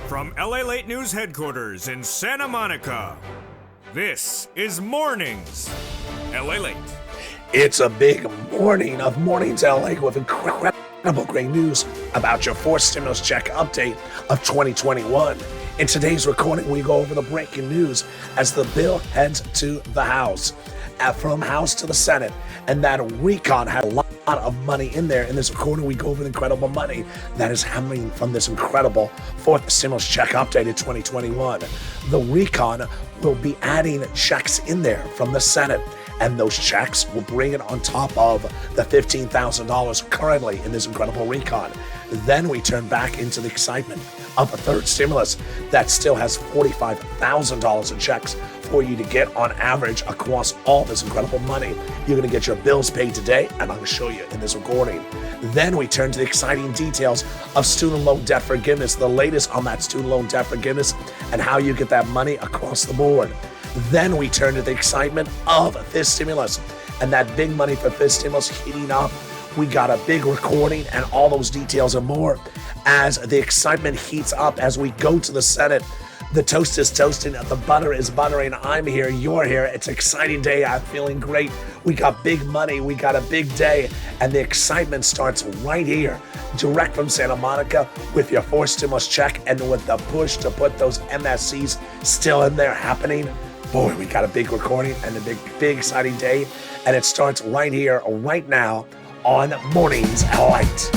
From Lalate News headquarters in Santa Monica, this is Mornings Lalate. It's a big morning of Mornings LA with incredible great news about your fourth stimulus check update of 2021. In today's recording, we go over the breaking news as the bill heads to the House. From House to the Senate, and that recon had a lot of money in there. In this recording, we go over the incredible money that is happening from this incredible fourth stimulus check update in 2021. The recon will be adding checks in there from the Senate, and those checks will bring it on top of the $15,000 currently in this incredible recon. Then we turn back into the excitement of a third stimulus that still has $45,000 in checks for you to get on average across all this incredible money. You're going to get your bills paid today, and I'm going to show you in this recording. Then we turn to the exciting details of student loan debt forgiveness, the latest on that student loan debt forgiveness and how you get that money across the board. Then we turn to the excitement of this stimulus and that big money for this stimulus heating up. We got a big recording and all those details and more as the excitement heats up as we go to the Senate. The toast is toasting, the butter is buttering. I'm here, you're here. It's an exciting day. I'm feeling great. We got big money. We got a big day. And the excitement starts right here, direct from Santa Monica with your fourth stimulus check and with the push to put those MSCs still in there happening. Boy, we got a big recording and a big exciting day. And it starts right here, right now on Mornings Light.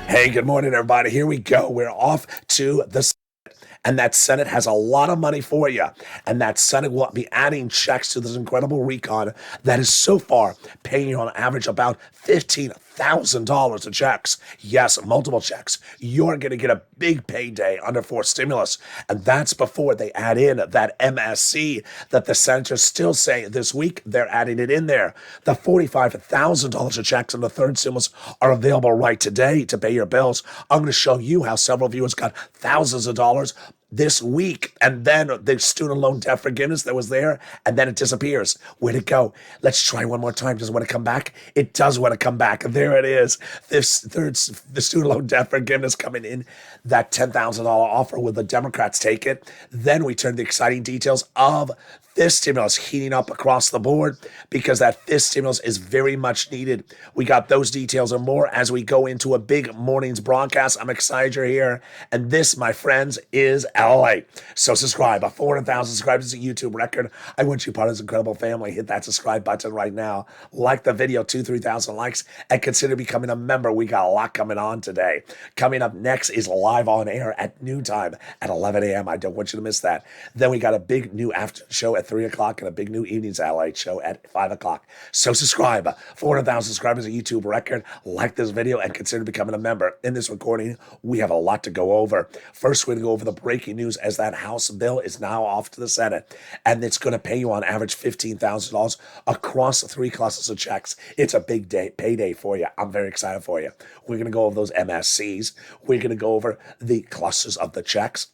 Hey, good morning, everybody. Here we go. We're off to the Senate, and that Senate has a lot of money for you. And that Senate will be adding checks to this incredible recon that is so far paying you on average about $15,000 in checks. Yes, multiple checks. You're going to get a big payday under fourth stimulus. And that's before they add in that MSC that the senators still say this week they're adding it in there. The $45,000 in checks and the third stimulus are available right today to pay your bills. I'm going to show you how several viewers got thousands of dollars this week, and then the student loan debt forgiveness that was there, and then it disappears. Where'd it go? Let's try one more time. Does it want to come back? It does want to come back. There it is. The student loan debt forgiveness coming in, that $10,000 offer. Will the Democrats take it? Then we turn to the exciting details of this stimulus heating up across the board because that fifth stimulus is very much needed. We got those details and more as we go into a big morning's broadcast. I'm excited you're here. And this, my friends, is LA. So subscribe. 400,000 subscribers is a YouTube record. I want you part of this incredible family. Hit that subscribe button right now. Like the video, 3,000 likes, and consider becoming a member. We got a lot coming on today. Coming up next is live on air at noontime at 11 a.m. I don't want you to miss that. Then we got a big new after show at 3 o'clock and a big new evenings LA show at 5 o'clock. So subscribe. 400,000 subscribers, a YouTube record. Like this video and consider becoming a member. In this recording, we have a lot to go over. First, we're going to go over the breaking news as that House bill is now off to the Senate. And it's going to pay you on average $15,000 across 3 classes of checks. It's a big day, payday for you. I'm very excited for you. We're going to go over those MSCs. We're going to go over the clusters of the checks.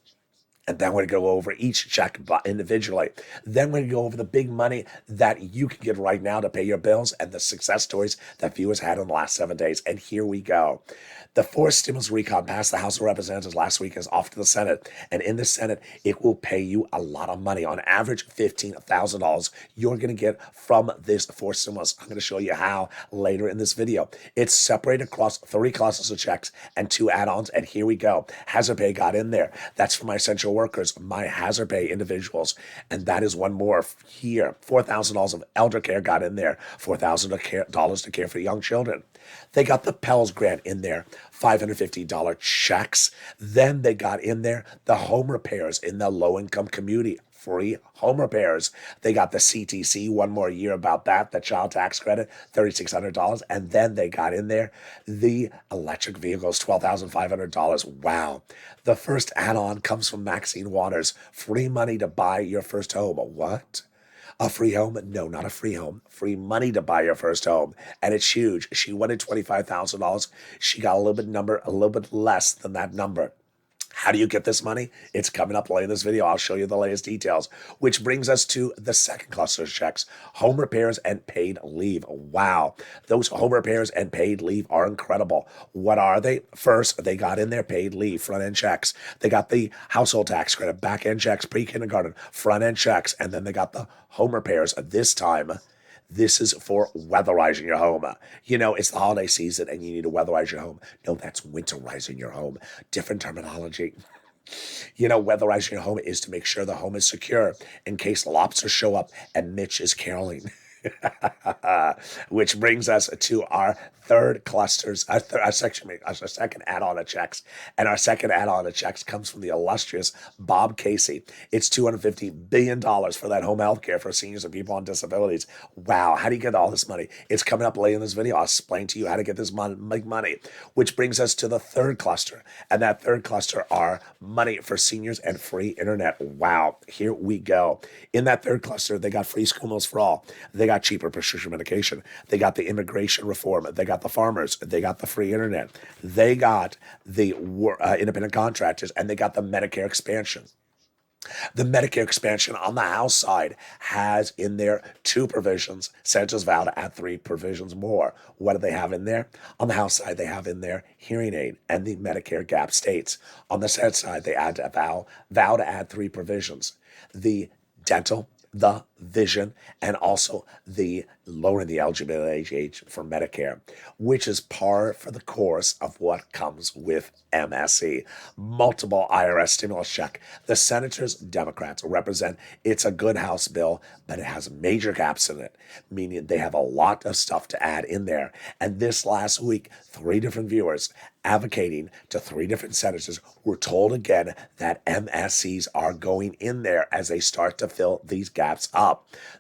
And then we're going to go over each check individually. Then we're going to go over the big money that you can get right now to pay your bills and the success stories that viewers had in the last 7 days. And here we go. The fourth stimulus recon passed the House of Representatives last week, is off to the Senate. And in the Senate, it will pay you a lot of money, on average $15,000 you're going to get from this fourth stimulus. I'm going to show you how later in this video. It's separated across 3 classes of checks and 2 add-ons. And here we go. Hazard pay got in there. That's for my essential workers, my hazard pay individuals. And that is one more here. $4,000 of elder care got in there. $4,000 to care for young children. They got the Pell's grant in there, $550 checks. Then they got in there the home repairs in the low-income community, free home repairs. They got the CTC, one more year about that, the child tax credit, $3,600. And then they got in there the electric vehicles, $12,500. Wow. The first add-on comes from Maxine Waters, free money to buy your first home. What? A free home? No, not a free home. Free money to buy your first home. And it's huge. She wanted $25,000. She got a little bit less than that number. How do you get this money? It's coming up later in this video. I'll show you the latest details, which brings us to the second cluster of checks, home repairs and paid leave. Wow. Those home repairs and paid leave are incredible. What are they? First, they got in their paid leave, front-end checks. They got the household tax credit, back-end checks, pre-kindergarten, front-end checks, and then they got the home repairs. This time, this is for weatherizing your home. You know, it's the holiday season and you need to weatherize your home. No, that's winterizing your home. Different terminology. You know, weatherizing your home is to make sure the home is secure in case lobsters show up and Mitch is caroling. Which brings us to our third clusters, our second add-on of checks. And our second add-on of checks comes from the illustrious Bob Casey. It's $250 billion for that home health care for seniors and people on disabilities. Wow, how do you get all this money? It's coming up later in this video. I'll explain to you how to get this make money, which brings us to the third cluster. And that third cluster are money for seniors and free internet. Wow, here we go. In that third cluster, they got free school meals for all. They got cheaper prescription medication. They got the immigration reform. They got the farmers. They got the free internet. They got the independent contractors, and they got the Medicare expansion. The Medicare expansion on the House side has in there 2 provisions. Senators vow to add 3 provisions more. What do they have in there? On the House side, they have in there hearing aid and the Medicare gap states. On the Senate side, they vow to add 3 provisions. The dental, the vision, and also the lowering the eligibility age for Medicare, which is par for the course of what comes with MSE. Multiple IRS stimulus check. The senators, Democrats, represent it's a good House bill, but it has major gaps in it, meaning they have a lot of stuff to add in there. And this last week, 3 different viewers advocating to 3 different senators were told again that MSCs are going in there as they start to fill these gaps up.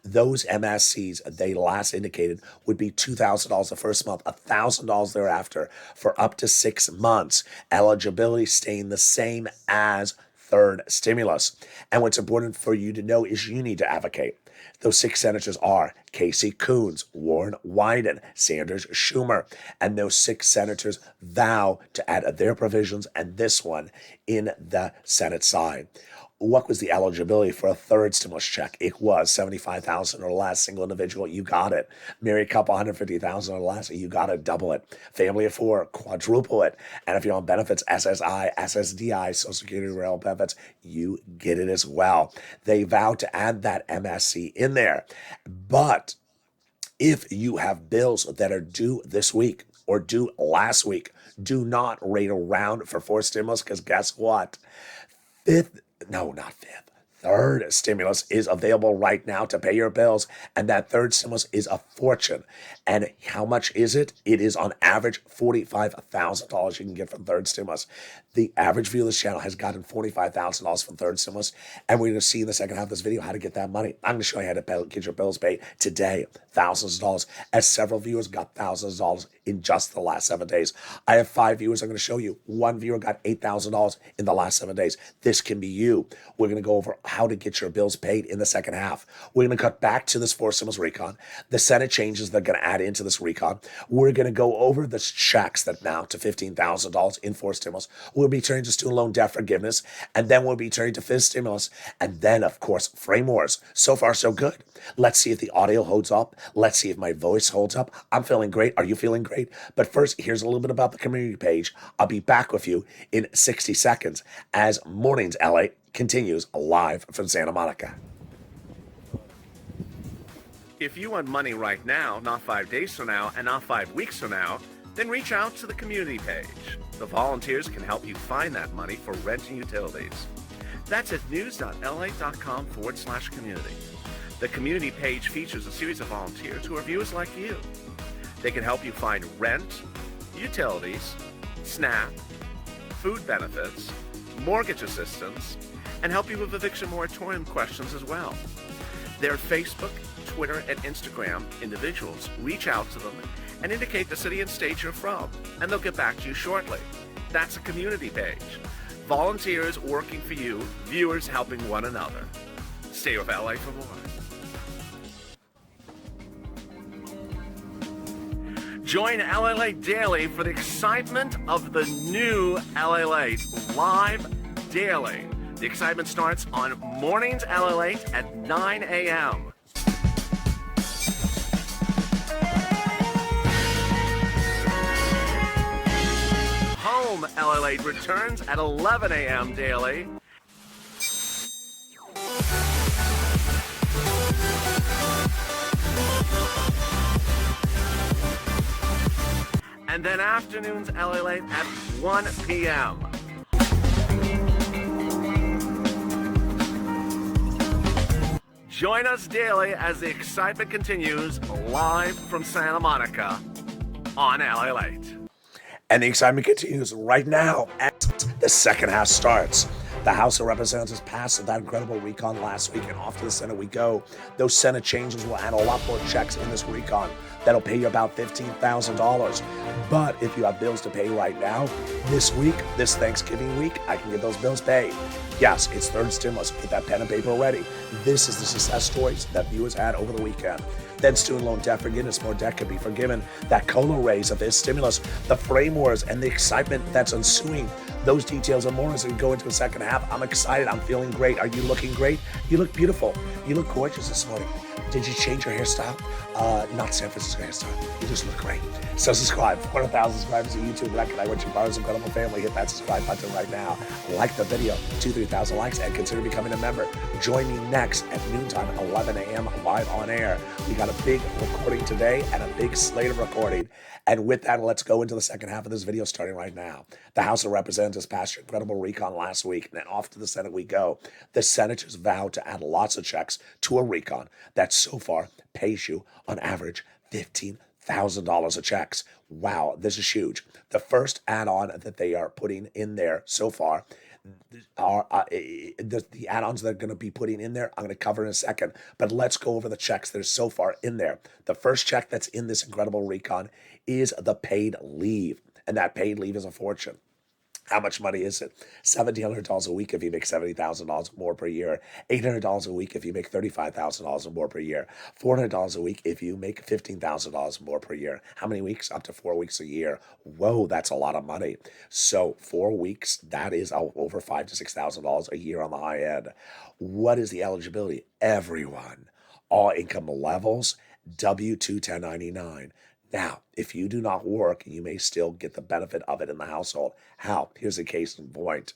Those MSCs, they last indicated, would be $2,000 the first month, $1,000 thereafter for up to 6 months. Eligibility staying the same as third stimulus. And what's important for you to know is you need to advocate. Those 6 senators are Casey Coons, Warren Wyden, Sanders Schumer, and those 6 senators vow to add their provisions and this one in the Senate side. What was the eligibility for a third stimulus check? It was $75,000 or less. Single individual, you got it. Married couple, $150,000 or less, you got to double it. Family of 4, quadruple it. And if you're on benefits, SSI, SSDI, Social Security, rail benefits, you get it as well. They vow to add that MSC in there. But if you have bills that are due this week or due last week, do not wait around for 4 stimulus, because guess what? Third stimulus is available right now to pay your bills, and that third stimulus is a fortune. And how much is it? It is on average $45,000 you can get from third stimulus. The average viewer of this channel has gotten $45,000 from third stimulus, and we're going to see in the second half of this video how to get that money. I'm going to show you how to get your bills paid today, thousands of dollars, as several viewers got thousands of dollars in just the last 7 days. I have 5 viewers I'm going to show you. 1 viewer got $8,000 in the last 7 days. This can be you. We're going to go over how to get your bills paid in the second half. We're going to cut back to this 4 stimulus recon, the Senate changes they're going to add into this recon. We're going to go over the checks that now to $15,000 in 4 stimulus. We'll be turning to student loan debt forgiveness, and then we'll be turning to 5th stimulus, and then, of course, frame wars. So far, so good. Let's see if the audio holds up. Let's see if my voice holds up. I'm feeling great. Are you feeling great? But first, here's a little bit about the community page. I'll be back with you in 60 seconds as Mornings LA continues live from Santa Monica. If you want money right now, not 5 days from now, and not 5 weeks from now, then reach out to the community page. The volunteers can help you find that money for rent and utilities. That's at news.la.com/community. The community page features a series of volunteers who are viewers like you. They can help you find rent, utilities, SNAP, food benefits, mortgage assistance, and help you with eviction moratorium questions as well. Their Facebook, Twitter, and Instagram individuals reach out to them and indicate the city and state you're from, and they'll get back to you shortly. That's a community page. Volunteers working for you, viewers helping one another. Stay with LA for more. Join Lalate Daily for the excitement of the new Lalate live daily. The excitement starts on Mornings Lalate at 9 a.m. Home Lalate returns at 11 a.m. daily. And then afternoons Lalate at 1 p.m. Join us daily as the excitement continues live from Santa Monica on Lalate. And the excitement continues right now as the second half starts. The House of Representatives passed that incredible recon last week, and off to the Senate we go. Those Senate changes will add a lot more checks in this recon. That'll pay you about $15,000. But if you have bills to pay right now, this week, this Thanksgiving week, I can get those bills paid. Yes, it's third stimulus. Get that pen and paper ready. This is the success stories that viewers had over the weekend. Then student loan debt forgiveness, more debt could be forgiven. That COLA raise of this stimulus, the frame wars, and the excitement that's ensuing. Those details and more as we go into the second half. I'm excited. I'm feeling great. Are you looking great? You look beautiful. You look gorgeous this morning. Did you change your hairstyle? Not San Francisco hairstyle. You just look great. So subscribe. 400,000 subscribers to YouTube. Recognize what your brother's incredible family. Hit that subscribe button right now. Like the video. 2,000-3,000 likes and consider becoming a member. Join me next at noontime at 11 a.m. live on air. We got a big recording today and a big slate of recording. And with that, let's go into the second half of this video starting right now. The House of Representatives passed your incredible recon last week, and then off to the Senate we go. The senators vowed to add lots of checks to a recon that so far pays you on average $15,000 of checks. Wow, this is huge. The first add-on that they are putting in there so far are the add-ons they're going to be putting in there, I'm going to cover in a second. But let's go over the checks that are so far in there. The first check that's in this incredible recon is the paid leave. And that paid leave is a fortune. How much money is it? $1,700 a week if you make $70,000 more per year. $800 a week if you make $35,000 more per year. $400 a week if you make $15,000 more per year. How many weeks? Up to 4 weeks a year. Whoa, that's a lot of money. So 4 weeks, that is over $5,000 to $6,000 a year on the high end. What is the eligibility? Everyone. All income levels, W-2 1099. Now, if you do not work, you may still get the benefit of it in the household. How? Here's a case in point.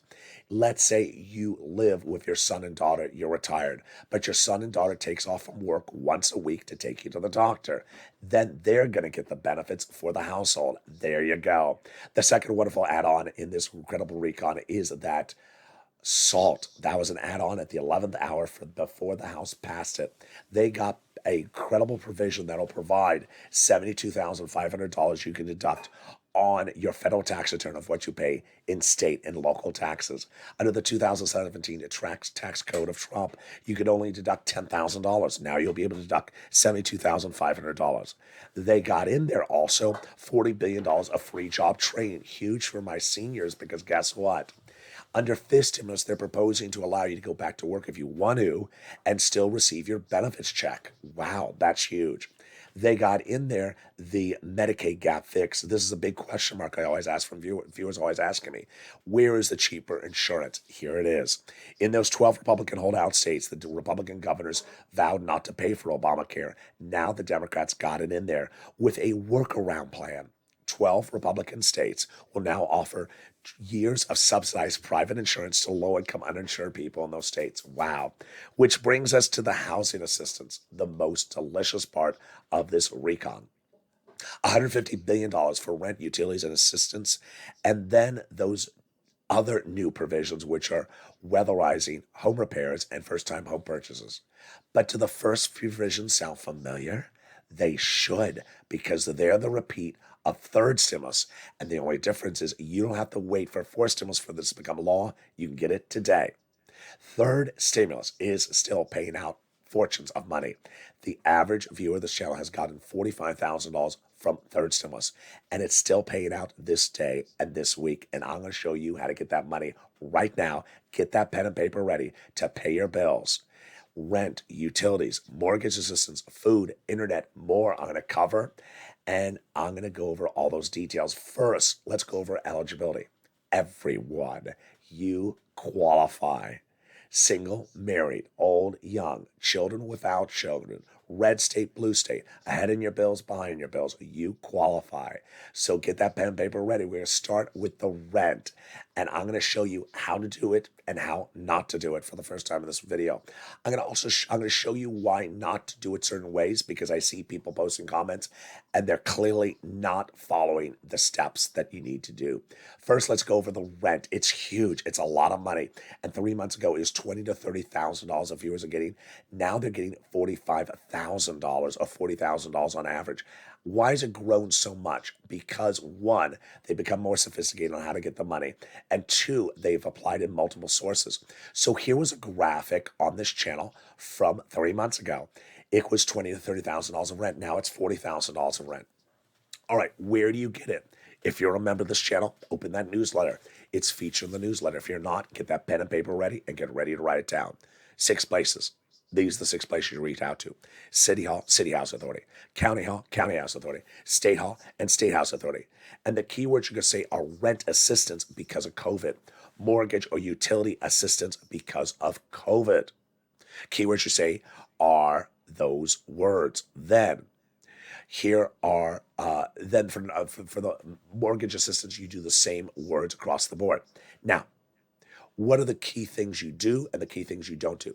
Let's say you live with your son and daughter, you're retired, but your son and daughter takes off from work once a week to take you to the doctor. Then they're going to get the benefits for the household. There you go. The second wonderful add-on in this incredible recon is that SALT. That was an add-on at the 11th hour before the House passed it. They got a credible provision that'll provide $72,500 you can deduct on your federal tax return of what you pay in state and local taxes. Under the 2017 tax code of Trump, you could only deduct $10,000. Now you'll be able to deduct $72,500. They got in there also $40 billion of free job training. Huge for my seniors because guess what? Under fifth stimulus, they're proposing to allow you to go back to work if you want to and still receive your benefits check. Wow, that's huge. They got in there the Medicaid gap fix. This is a big question mark I always ask from viewers always asking me. Where is the cheaper insurance? Here it is. In those 12 Republican holdout states, the Republican governors vowed not to pay for Obamacare. Now the Democrats got it in there with a workaround plan. 12 Republican states will now offer years of subsidized private insurance to low-income uninsured people in those states. Wow. Which brings us to the housing assistance, the most delicious part of this recon. $150 billion for rent, utilities, and assistance, and then those other new provisions, which are weatherizing home repairs and first-time home purchases. But do the first provisions sound familiar? They should, because they're the repeat of third stimulus. And the only difference is you don't have to wait for fourth stimulus for this to become law. You can get it today. Third stimulus is still paying out fortunes of money. The average viewer of this channel has gotten $45,000 from third stimulus, and it's still paying out this day and this week. And I'm going to show you how to get that money right now. Get that pen and paper ready to pay your bills. Rent, utilities, mortgage assistance, food, internet, more I'm going to cover. And I'm going to go over all those details. First, let's go over eligibility. Everyone, you qualify. Single, married, old, young, children without children, red state, blue state, ahead in your bills, behind your bills, you qualify. So get that pen and paper ready. We're going to start with the rent, and I'm going to show you how to do it and how not to do it for the first time in this video. I'm going to show you why not to do it certain ways, because I see people posting comments and they're clearly not following the steps that you need to do. First, let's go over the rent. It's huge. It's a lot of money. And 3 months ago, it was $20,000 to $30,000 of viewers are getting. Now they're getting $45,000 or $40,000 on average. Why has it grown so much? Because one, they become more sophisticated on how to get the money. And two, they've applied in multiple sources. So here was a graphic on this channel from 3 months ago. It was $20,000 to $30,000 of rent. Now it's $40,000 of rent. All right, where do you get it? If you're a member of this channel, open that newsletter. It's featured in the newsletter. If you're not, get that pen and paper ready and get ready to write it down. 6 places. These are the 6 places you reach out to. City Hall, City House Authority. County Hall, County House Authority. State Hall, and State House Authority. And the keywords you're going to say are rent assistance because of COVID. Mortgage or utility assistance because of COVID. Keywords you say are those words. Then, here are, then for the mortgage assistance, you do the same words across the board. Now, what are the key things you do and the key things you don't do?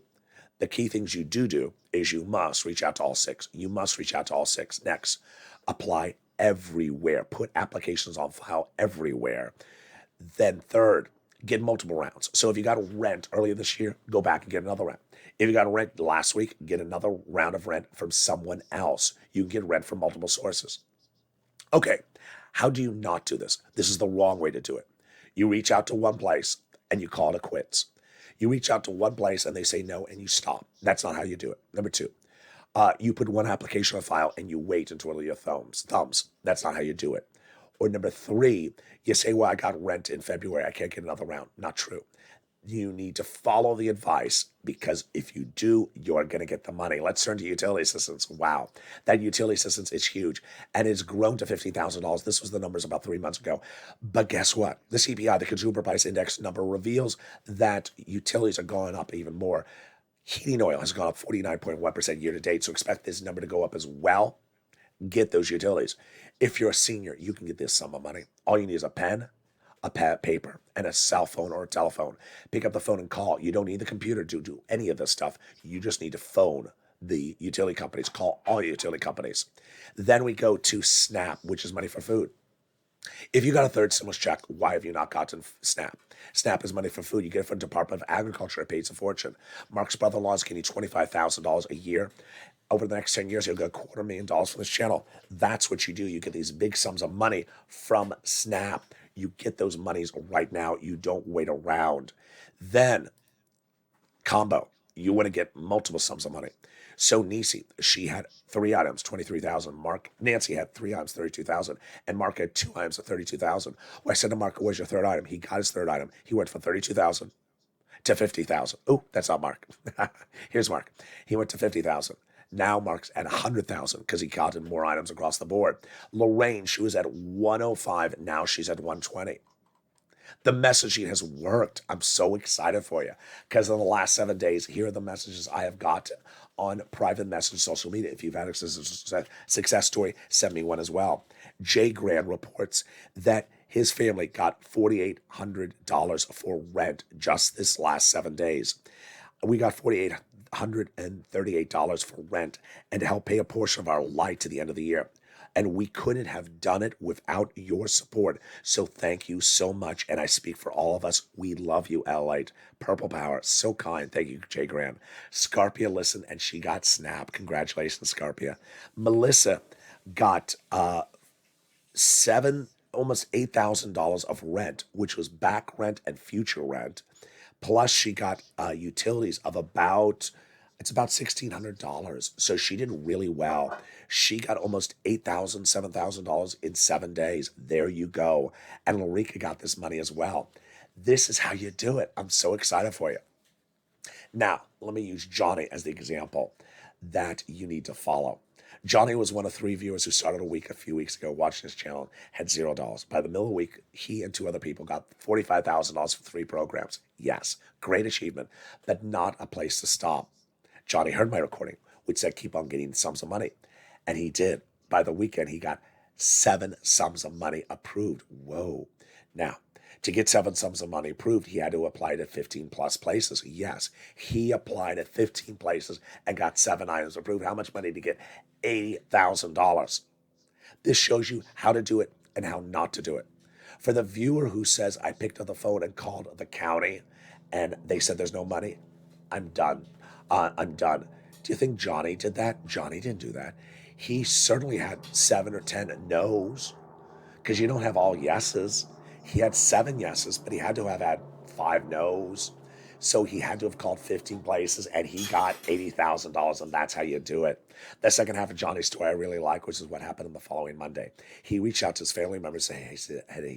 The key things you do is you must reach out to all 6. You must reach out to all 6. Next, apply everywhere. Put applications on file everywhere. Then third, get multiple rounds. So if you got a rent earlier this year, go back and get another round. If you got a rent last week, get another round of rent from someone else. You can get rent from multiple sources. Okay, how do you not do this? This is the wrong way to do it. You reach out to one place and you call it quits. You reach out to one place and they say no and you stop. That's not how you do it. Number 2, you put one application on file and you wait and twiddle your thumbs. That's not how you do it. Or number 3, you say, well, I got rent in February. I can't get another round. Not true. You need to follow the advice, because if you do, you're going to get the money. Let's turn to utility assistance. Wow. That utility assistance is huge, and it's grown to $50,000. This was the numbers about 3 months ago. But guess what? The CPI, the Consumer Price Index number, reveals that utilities are going up even more. Heating oil has gone up 49.1% year to date, so expect this number to go up as well. Get those utilities. If you're a senior, you can get this sum of money. All you need is a pen, a paper, and a cell phone or a telephone. Pick up the phone and call. You don't need the computer to do any of this stuff. You just need to phone the utility companies. Call all utility companies. Then we go to SNAP, which is money for food. If you got a third stimulus check, why have you not gotten SNAP? SNAP is money for food. You get it from the Department of Agriculture. It pays a fortune. Mark's brother-in-law is getting $25,000 a year. Over the next 10 years, he'll get $250,000 from this channel. That's what you do. You get these big sums of money from SNAP. You get those monies right now. You don't wait around. Then, combo. You want to get multiple sums of money. So Nisi, she had 3 items, $23,000. Nancy had 3 items, $32,000. And Mark had 2 items of $32,000. Well, I said to Mark, where's your third item? He got his third item. He went from $32,000 to $50,000. Oh, that's not Mark. Here's Mark. He went to $50,000. Now Mark's at $100,000 because he got in more items across the board. Lorraine, she was at 105. Now she's at 120. The messaging has worked. I'm so excited for you, because in the last 7 days, here are the messages I have got on private message social media. If you've had a success story, send me one as well. Jay Grand reports that his family got $4,800 for rent just this last 7 days. We got $4,838 for rent and to help pay a portion of our light to the end of the year. And we couldn't have done it without your support. So thank you so much. And I speak for all of us. We love you, Lalate. Purple Power, so kind. Thank you, Jay Graham. Scarpia listened and she got Snap. Congratulations, Scarpia. Melissa got almost $8,000 of rent, which was back rent and future rent. Plus, she got utilities of about $1,600. So she did really well. She got almost $8,000, $7,000 in 7 days. There you go. And Larica got this money as well. This is how you do it. I'm so excited for you. Now, let me use Johnny as the example that you need to follow. Johnny was one of 3 viewers who started a few weeks ago, watching his channel, had $0. By the middle of the week, he and 2 other people got $45,000 for 3 programs. Yes, great achievement, but not a place to stop. Johnny heard my recording, which said keep on getting sums of money. And he did. By the weekend, he got 7 sums of money approved. Whoa. Now, to get 7 sums of money approved, he had to apply to 15 plus places. Yes, he applied at 15 places and got 7 items approved. How much money to get? $80,000. This shows you how to do it and how not to do it. For the viewer who says, I picked up the phone and called the county and they said there's no money, I'm done. I'm done. Do you think Johnny did that? Johnny didn't do that. He certainly had 7 or 10 no's, because you don't have all yeses. He had 7 yeses, but he had to have had 5 no's. So he had to have called 15 places, and he got $80,000, and that's how you do it. The second half of Johnny's story I really like, which is what happened on the following Monday. He reached out to his family members, and he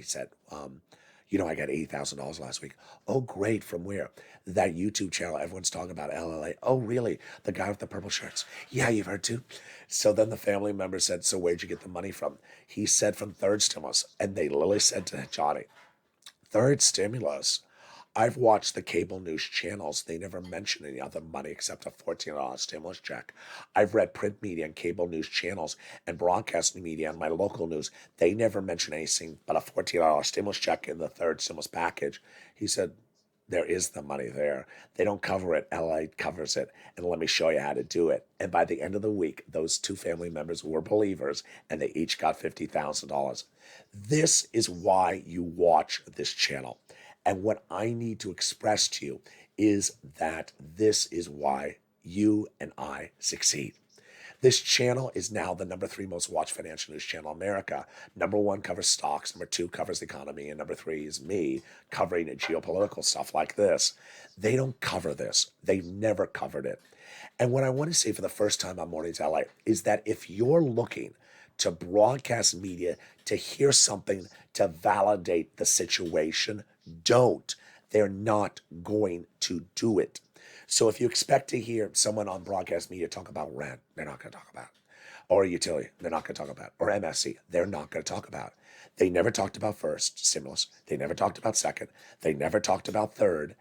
said, I got $80,000 last week. Oh, great. From where? That YouTube channel everyone's talking about, Lalate. Oh, really? The guy with the purple shirts. Yeah, you've heard too. So then the family member said, so where'd you get the money from? He said from third stimulus. And they literally said to Johnny, third stimulus? I've watched the cable news channels. They never mention any other money except a $14 stimulus check. I've read print media and cable news channels and broadcast media and my local news. They never mention anything but a $14 stimulus check in the third stimulus package. He said, there is the money there. They don't cover it. LA covers it. And let me show you how to do it. And by the end of the week, those 2 family members were believers and they each got $50,000. This is why you watch this channel. And what I need to express to you is that this is why you and I succeed. This channel is now the number 3 most watched financial news channel in America. Number 1 covers stocks, number 2 covers the economy, and number 3 is me covering geopolitical stuff like this. They don't cover this. They've never covered it. And what I want to say for the first time on Mornings LA is that if you're looking to broadcast media to hear something to validate the situation, don't. They're not going to do it. So if you expect to hear someone on broadcast media talk about rent, they're not going to talk about it. Or utility, they're not going to talk about it. Or MSC, they're not going to talk about it. They never talked about first stimulus. They never talked about second. They never talked about third.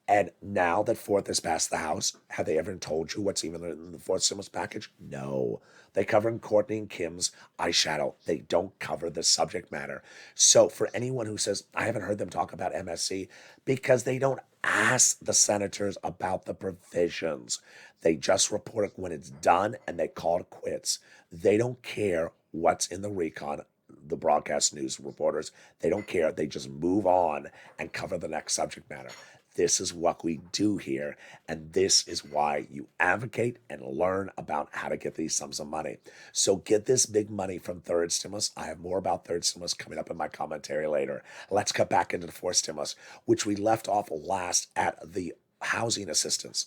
And now that fourth has passed the House, have they ever told you what's even in the fourth stimulus package? No. They cover in Courtney and Kim's eyeshadow. They don't cover the subject matter. So for anyone who says, I haven't heard them talk about MSC, because they don't ask the senators about the provisions. They just report it when it's done and they call it quits. They don't care what's in the recon. The broadcast news reporters, they don't care. They just move on and cover the next subject matter. This is what we do here, and this is why you advocate and learn about how to get these sums of money. So get this big money from third stimulus. I have more about third stimulus coming up in my commentary later. Let's cut back into the fourth stimulus, which we left off last at the housing assistance.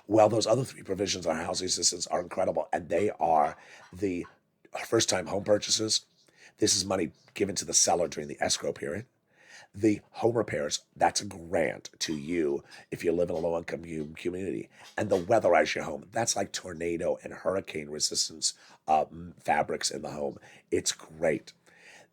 Well, those other 3 provisions on housing assistance are incredible, and they are the first-time home purchases. This is money given to the seller during the escrow period. The home repairs, that's a grant to you if you live in a low-income community. And the weatherize your home, that's like tornado and hurricane resistance fabrics in the home. It's great.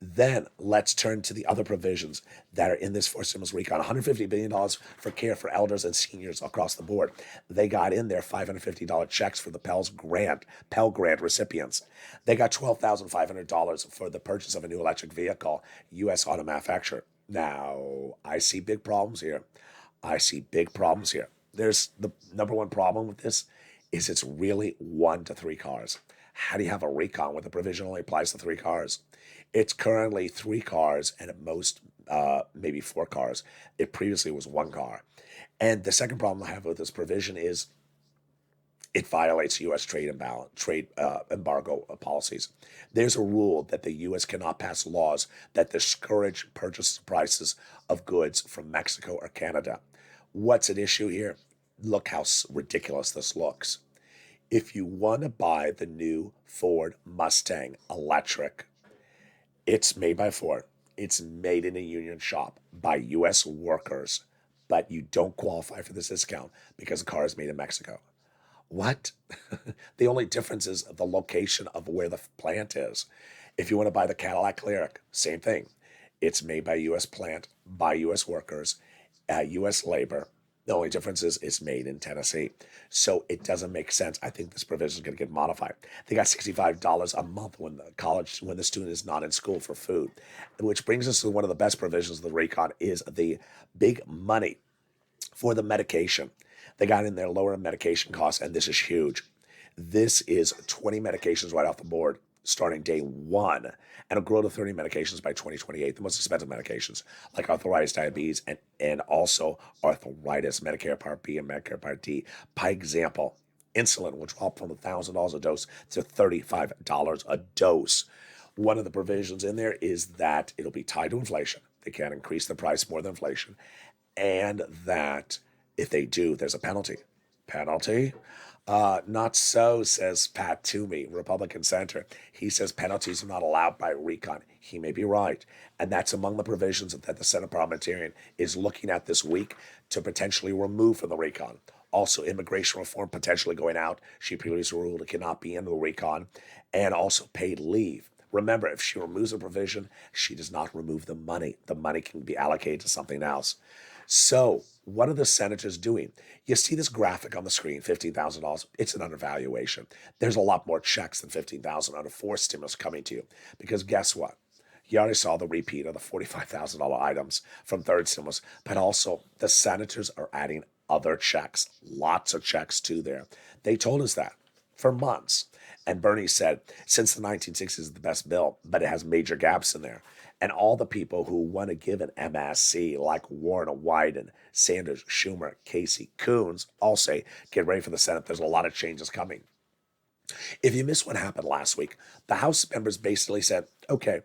Then let's turn to the other provisions that are in this fourth stimulus recon. $150 billion for care for elders and seniors across the board. They got in there $550 checks for the Pell Grant recipients. They got $12,500 for the purchase of a new electric vehicle, U.S. auto manufacturer. Now, I see big problems here. There's the number 1 problem with this is it's really 1 to 3 cars. How do you have a recon when the provision only applies to 3 cars? It's currently 3 cars and at most maybe 4 cars. It previously was 1 car. And the second problem I have with this provision is it violates U.S. trade embargo policies. There's a rule that the U.S. cannot pass laws that discourage purchase prices of goods from Mexico or Canada. What's at issue here? Look how ridiculous this looks. If you want to buy the new Ford Mustang electric, it's made by Ford. It's made in a union shop by U.S. workers, but you don't qualify for this discount because the car is made in Mexico. What? The only difference is the location of where the plant is. If you want to buy the Cadillac Lyric, same thing. It's made by U.S. plant, by U.S. workers, U.S. labor. The only difference is it's made in Tennessee. So it doesn't make sense. I think this provision is going to get modified. They got $65 a month when the student is not in school for food, which brings us to one of the best provisions of the recon is the big money for the medication. They got in there lower medication costs, and this is huge. This is 20 medications right off the board starting day one, and it'll grow to 30 medications by 2028. The most expensive medications like arthritis, diabetes, and also arthritis, Medicare Part B and Medicare Part D. By example, insulin, which will up from $1,000 a dose to $35 a dose. One of the provisions in there is that it'll be tied to inflation. They can't increase the price more than inflation, and that if they do, there's a penalty. Penalty? Not so, says Pat Toomey, Republican senator. He says penalties are not allowed by recon. He may be right. And that's among the provisions that the Senate parliamentarian is looking at this week to potentially remove from the recon. Also, immigration reform potentially going out. She previously ruled it cannot be in the recon. And also paid leave. Remember, if she removes a provision, she does not remove the money. The money can be allocated to something else. So, what are the senators doing? You see this graphic on the screen, $15,000. It's an undervaluation. There's a lot more checks than $15,000 under forced stimulus coming to you. Because guess what? You already saw the repeat of the $45,000 items from third stimulus, but also the senators are adding other checks, lots of checks to there. They told us that for months. And Bernie said, since the 1960s is the best bill, but it has major gaps in there. And all the people who want to give an MSC, like Warren, Wyden, Sanders, Schumer, Casey, Coons, all say, get ready for the Senate. There's a lot of changes coming. If you missed what happened last week, the House members basically said, okay,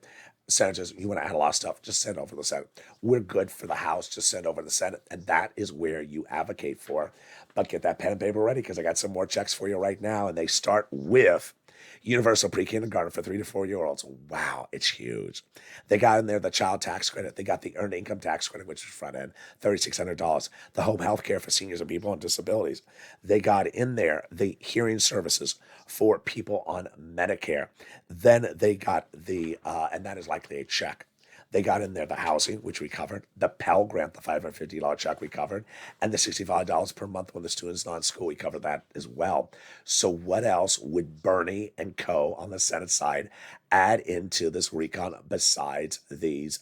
senators, you want to add a lot of stuff, just send over to the Senate. We're good for the House, just send over to the Senate. And that is where you advocate for. But get that pen and paper ready because I got some more checks for you right now. And they start with universal pre-kindergarten for 3 to 4 year olds. Wow, it's huge. They got in there the child tax credit. They got the earned income tax credit, which is front end, $3,600. The home health care for seniors and people on disabilities. They got in there the hearing services for people on Medicare. Then they got the, and that is likely a check. They got in there the housing, which we covered, the Pell Grant, the $550 check we covered, and the $65 per month when the student's not in school. We covered that as well. So what else would Bernie and co. on the Senate side add into this recon besides these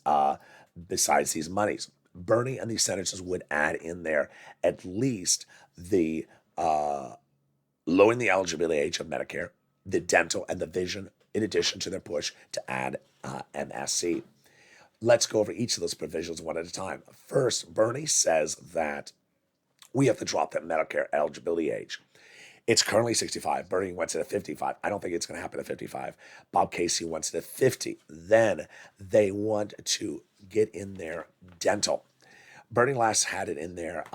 monies? Bernie and these senators would add in there at least the lowering the eligibility age of Medicare, the dental, and the vision, in addition to their push to add MSC. Let's go over each of those provisions one at a time. First, Bernie says that we have to drop that Medicare eligibility age. It's currently 65. Bernie wants it at 55. I don't think it's going to happen at 55. Bob Casey wants it at 50. Then they want to get in there dental. Bernie last had it in there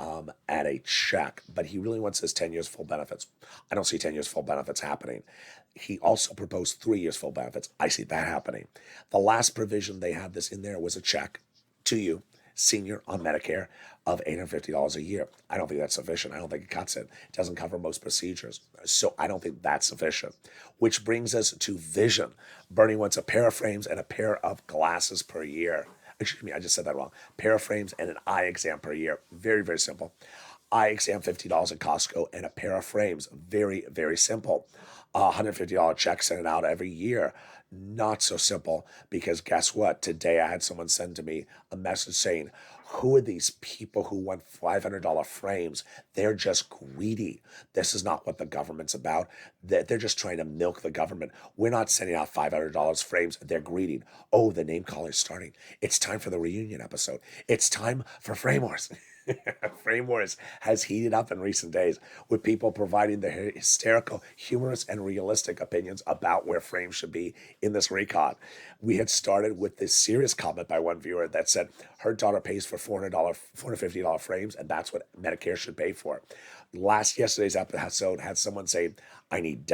at a check, but he really wants his 10 years full benefits. I don't see 10 years full benefits happening. He also proposed 3 years full benefits. I see that happening. The last provision they had this in there was a check to you, senior on Medicare, of $850 a year. I don't think that's sufficient. I don't think it cuts it. It doesn't cover most procedures. So I don't think that's sufficient. Which brings us to vision. Bernie wants a pair of frames and a pair of glasses per year. Excuse me, I just said that wrong. Pair of frames and an eye exam per year. Very, very simple. Eye exam, $50 at Costco, and a pair of frames. Very, very simple. $150 check sent out every year. Not so simple, because guess what? Today I had someone send to me a message saying, who are these people who want $500 frames? They're just greedy. This is not what the government's about. They're just trying to milk the government. We're not sending out $500 frames. They're greedy. Oh, the name calling is starting. It's time for the reunion episode. It's time for Frame Wars. Frame Wars has heated up in recent days with people providing their hysterical, humorous, and realistic opinions about where frames should be in this recon. We had started with this serious comment by one viewer that said her daughter pays for $450 frames, and that's what Medicare should pay for. Yesterday's episode had someone say, I need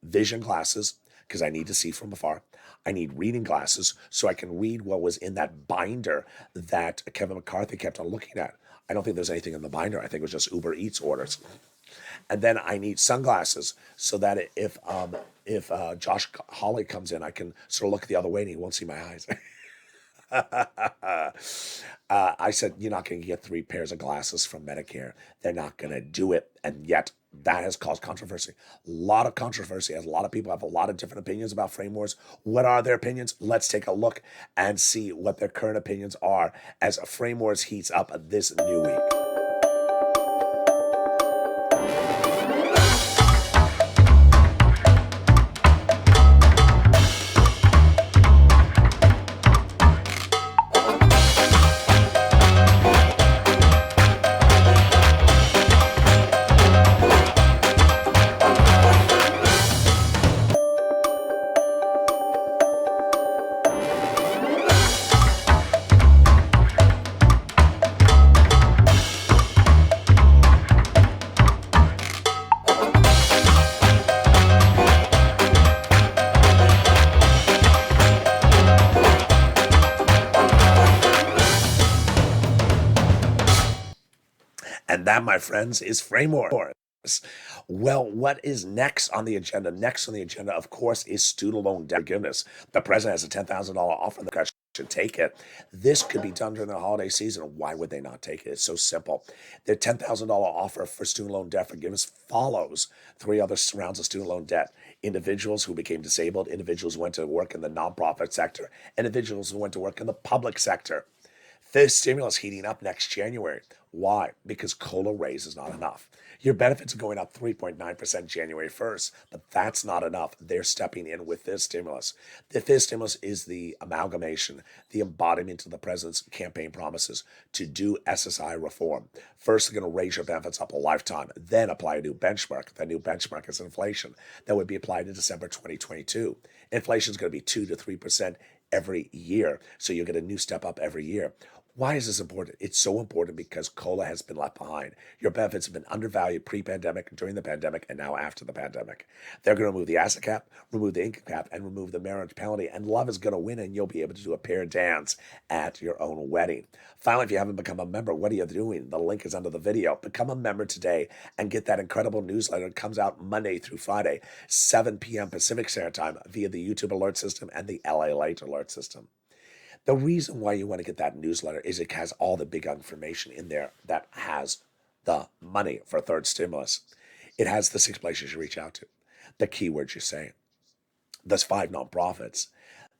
vision glasses because I need to see from afar. I need reading glasses so I can read what was in that binder that Kevin McCarthy kept on looking at. I don't think there's anything in the binder. I think it was just Uber Eats orders. And then I need sunglasses so that if Josh Hawley comes in, I can sort of look the other way and he won't see my eyes. I said, you're not going to get 3 pairs of glasses from Medicare. They're not going to do it. And yet that has caused controversy. A lot of controversy, as a lot of people have a lot of different opinions about frame wars. What are their opinions? Let's take a look and see what their current opinions are as frame wars heats up this new week. And that, my friends, is frame wars. Well, what is next on the agenda? Next on the agenda, of course, is student loan debt forgiveness. The president has a $10,000 offer. The guys should take it. This could be done during the holiday season. Why would they not take it? It's so simple. Their $10,000 offer for student loan debt forgiveness follows 3 other rounds of student loan debt. Individuals who became disabled, individuals who went to work in the nonprofit sector, individuals who went to work in the public sector. This stimulus heating up next January. Why? Because COLA raise is not enough. Your benefits are going up 3.9% January 1st, but that's not enough. They're stepping in with this stimulus. This stimulus is the amalgamation, the embodiment of the president's campaign promises to do SSI reform. First, they're going to raise your benefits up a lifetime, then apply a new benchmark. The new benchmark is inflation. That would be applied in December 2022. Inflation is going to be 2 to 3% every year, so you'll get a new step up every year. Why is this important? It's so important because COLA has been left behind. Your benefits have been undervalued pre-pandemic, during the pandemic, and now after the pandemic. They're going to remove the asset cap, remove the income cap, and remove the marriage penalty, and love is going to win, and you'll be able to do a pair dance at your own wedding. Finally, if you haven't become a member, what are you doing? The link is under the video. Become a member today and get that incredible newsletter. It comes out Monday through Friday, 7 p.m. Pacific Standard Time via the YouTube alert system and the Lalate alert system. The reason why you want to get that newsletter is it has all the big information in there that has the money for a third stimulus. It has the 6 places you reach out to, the keywords you say, there's 5 nonprofits,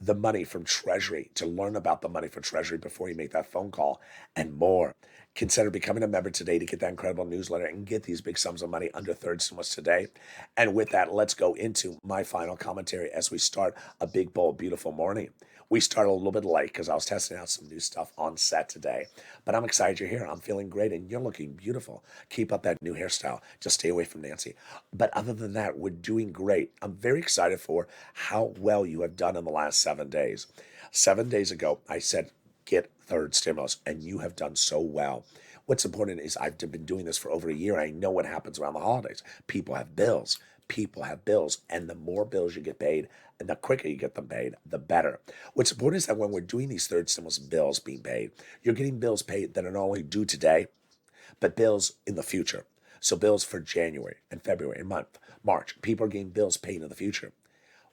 the money from Treasury, to learn about the money from Treasury before you make that phone call, and more. Consider becoming a member today to get that incredible newsletter and get these big sums of money under third stimulus today. And with that, let's go into my final commentary as we start a big, bold, beautiful morning. We started a little bit late because I was testing out some new stuff on set today. But I'm excited you're here. I'm feeling great, and you're looking beautiful. Keep up that new hairstyle. Just stay away from Nancy. But other than that, we're doing great. I'm very excited for how well you have done in the last 7 days. 7 days ago, I said, get third stimulus, and you have done so well. What's important is I've been doing this for over a year. I know what happens around the holidays. People have bills. And the more bills you get paid, and the quicker you get them paid, the better. What's important is that when we're doing these third stimulus bills being paid, you're getting bills paid that are not only due today, but bills in the future. So bills for January and February and March. People are getting bills paid in the future.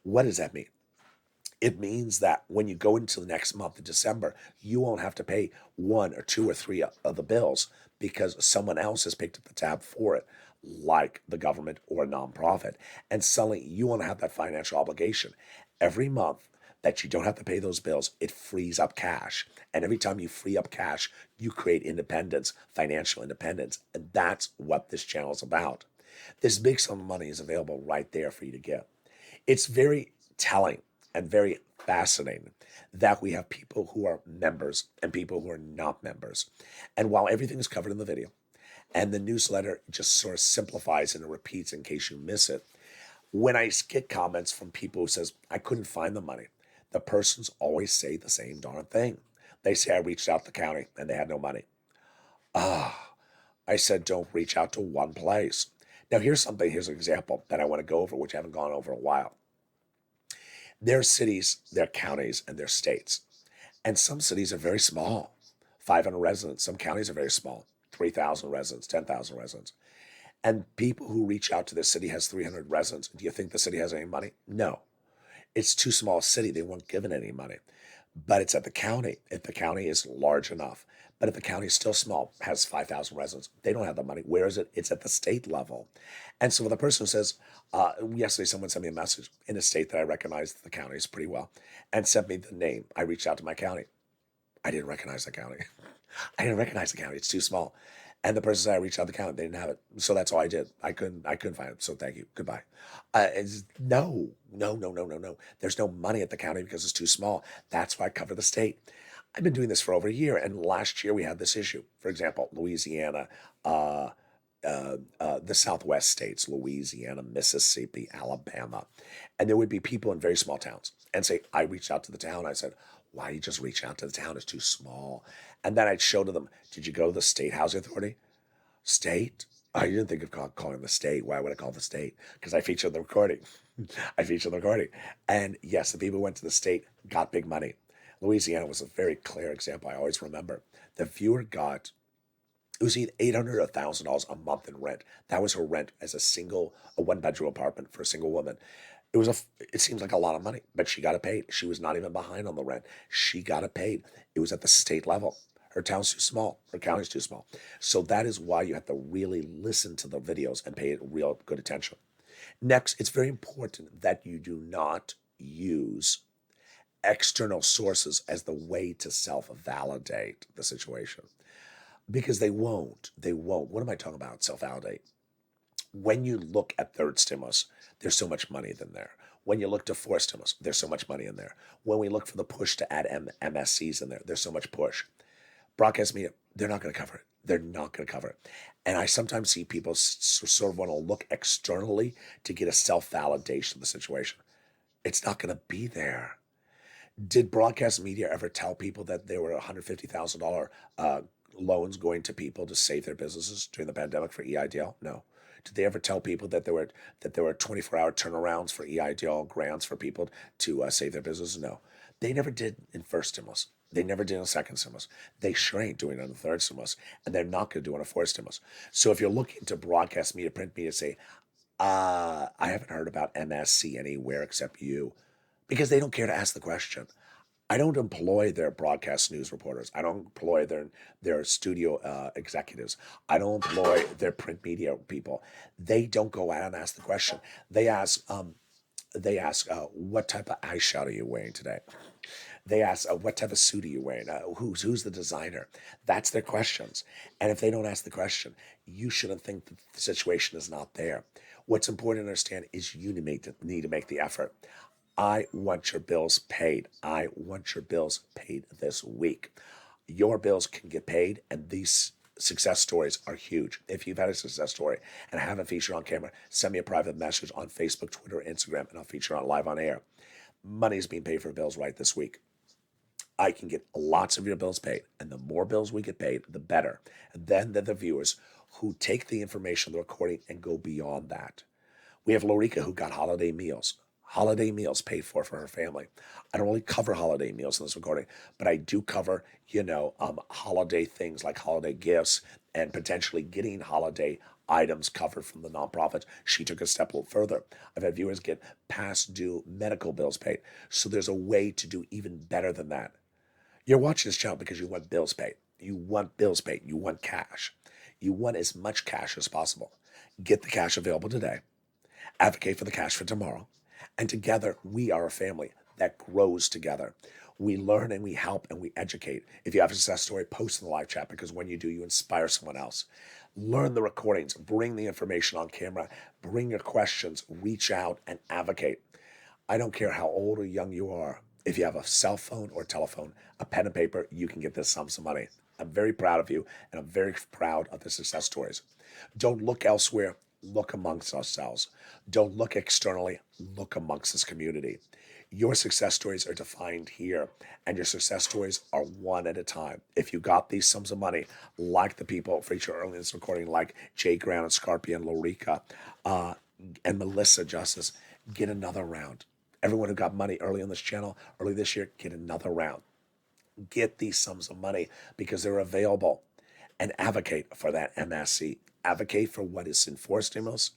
What does that mean? It means that when you go into the next month of December, you won't have to pay 1 or 2 or 3 of the bills because someone else has picked up the tab for it, like the government or a nonprofit. And suddenly you won't have that financial obligation. Every month that you don't have to pay those bills, it frees up cash. And every time you free up cash, you create independence, financial independence. And that's what this channel is about. This big sum of money is available right there for you to get. It's very telling and very fascinating that we have people who are members and people who are not members. And while everything is covered in the video, and the newsletter just sort of simplifies and repeats in case you miss it, when I get comments from people who says, I couldn't find the money, the persons always say the same darn thing. They say, I reached out to the county and they had no money. I said, don't reach out to one place. Now here's an example that I want to go over, which I haven't gone over in a while. There are cities, there are counties, and there are states. And some cities are very small, 500 residents. Some counties are very small, 3,000 residents, 10,000 residents. And people who reach out to the city has 300 residents. Do you think the city has any money? No. It's too small a city. They weren't given any money. But it's at the county. If the county is large enough, but if the county is still small, has 5,000 residents, they don't have the money. Where is it? It's at the state level. And so the person who says, yesterday someone sent me a message in a state that I recognize the counties pretty well and sent me the name. I reached out to my county. I didn't recognize the county. I didn't recognize the county. It's too small. And the person said I reached out to the county. They didn't have it. So that's all I did. I couldn't find it. So thank you. Goodbye. No. There's no money at the county because it's too small. That's why I cover the state. I've been doing this for over a year. And last year we had this issue. For example, Louisiana, the Southwest states, Louisiana, Mississippi, Alabama. And there would be people in very small towns and say, I reached out to the town. I said, why you just reach out to the town? It's too small. And then I'd show to them, did you go to the state housing authority? State? I didn't think of calling the state. Why would I call the state? Because I featured the recording. And yes, the people who went to the state got big money. Louisiana was a very clear example. I always remember. The viewer got, it was either $800 or $1,000 a month in rent. That was her rent as a one-bedroom apartment for a single woman. It seems like a lot of money, but she got it paid. She was not even behind on the rent. She got it paid. It was at the state level. Her town's too small. Her county's too small. So that is why you have to really listen to the videos and pay it real good attention. Next, it's very important that you do not use external sources as the way to self-validate the situation. Because they won't. What am I talking about, self-validate? When you look at third stimulus, there's so much money in there. When you look to fourth stimulus, there's so much money in there. When we look for the push to add MSCs in there, there's so much push. Broadcast media, they're not going to cover it. They're not going to cover it. And I sometimes see people sort of want to look externally to get a self-validation of the situation. It's not going to be there. Did broadcast media ever tell people that there were $150,000 loans going to people to save their businesses during the pandemic for EIDL? No. Did they ever tell people that there were 24-hour turnarounds for EIDL grants for people to save their businesses? No. They never did in first stimulus. They never did in second stimulus. They sure ain't doing it on the third stimulus, and they're not going to do it on a fourth stimulus. So if you're looking to broadcast media, print media, say, I haven't heard about MSC anywhere except you, because they don't care to ask the question. I don't employ their broadcast news reporters. I don't employ their studio executives. I don't employ their print media people. They don't go out and ask the question. They ask, what type of eyeshadow are you wearing today? They ask, what type of suit are you wearing? Who's the designer? That's their questions. And if they don't ask the question, you shouldn't think that the situation is not there. What's important to understand is you need to make the effort. I want your bills paid. I want your bills paid this week. Your bills can get paid, and these success stories are huge. If you've had a success story and I haven't featured on camera, send me a private message on Facebook, Twitter, Instagram, and I'll feature it live on air. Money is being paid for bills right this week. I can get lots of your bills paid, and the more bills we get paid, the better. And then the viewers who take the information, the recording, and go beyond that. We have Lorica who got holiday meals paid for her family. I don't really cover holiday meals in this recording, but I do cover, holiday things like holiday gifts and potentially getting holiday items covered from the nonprofits. She took a step a little further. I've had viewers get past due medical bills paid. So there's a way to do even better than that. You're watching this channel because you want bills paid. You want bills paid. You want cash. You want as much cash as possible. Get the cash available today. Advocate for the cash for tomorrow. And together, we are a family that grows together. We learn and we help and we educate. If you have a success story, post in the live chat, because when you do, you inspire someone else. Learn the recordings, bring the information on camera, bring your questions, reach out and advocate. I don't care how old or young you are. If you have a cell phone or telephone, a pen and paper, you can get this sum of money. I'm very proud of you, and I'm very proud of the success stories. Don't look elsewhere. Look amongst ourselves. Don't look externally. Look amongst this community. Your success stories are defined here, and your success stories are one at a time. If you got these sums of money, like the people featured earlier in this recording, like Jay Brown and Scarpia and Lorica and Melissa Justice, get another round. Everyone who got money early on this channel, early this year, get another round. Get these sums of money because they're available, and advocate for that MSC. advocate for what is in for stimulus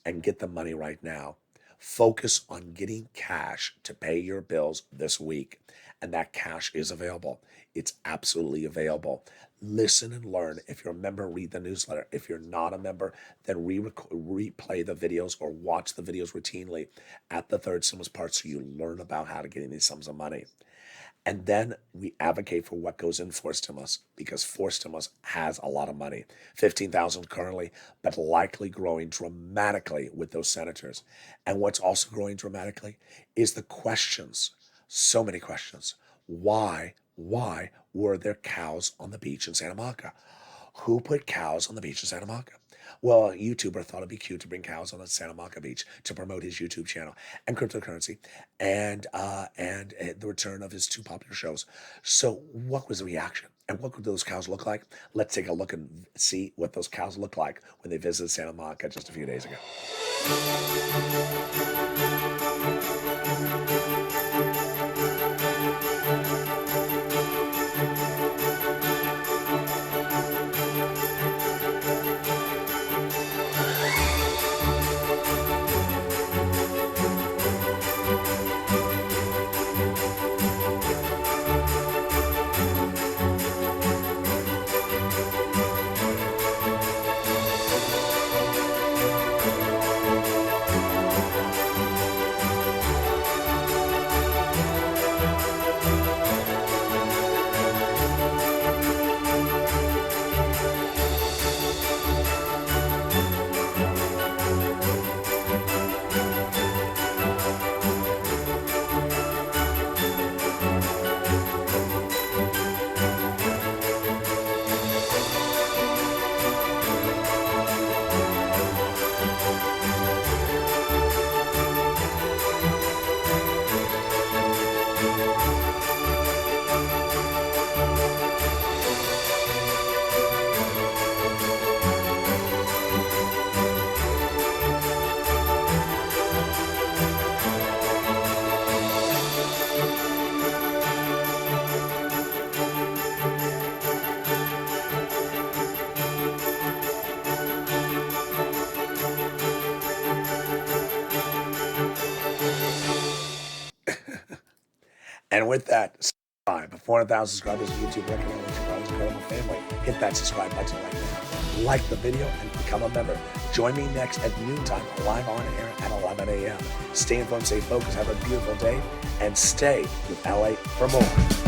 and get the money right now. Focus on getting cash to pay your bills this week. And that cash is available. It's absolutely available. Listen and learn. If you're a member, read the newsletter. If you're not a member, then replay the videos or watch the videos routinely at the third stimulus part so you learn about how to get in these sums of money. And then we advocate for what goes in for stimulus, because for stimulus has a lot of money, 15,000 currently, but likely growing dramatically with those senators. And what's also growing dramatically is the questions. So many questions. Why were there cows on the beach in Santa Monica? Who put cows on the beach in Santa Monica? Well, a YouTuber thought it'd be cute to bring cows on the Santa Monica beach to promote his YouTube channel and cryptocurrency and the return of his two popular shows. So what was the reaction? And what could those cows look like? Let's take a look and see what those cows look like when they visited Santa Monica just a few days ago. And with that, subscribe. 400,000 subscribers on YouTube. Recommend what you call this incredible family. Hit that subscribe button right now. Like the video and become a member. Join me next at noontime, live on air at 11 a.m. Stay informed, stay focused, have a beautiful day, and stay with LA for more.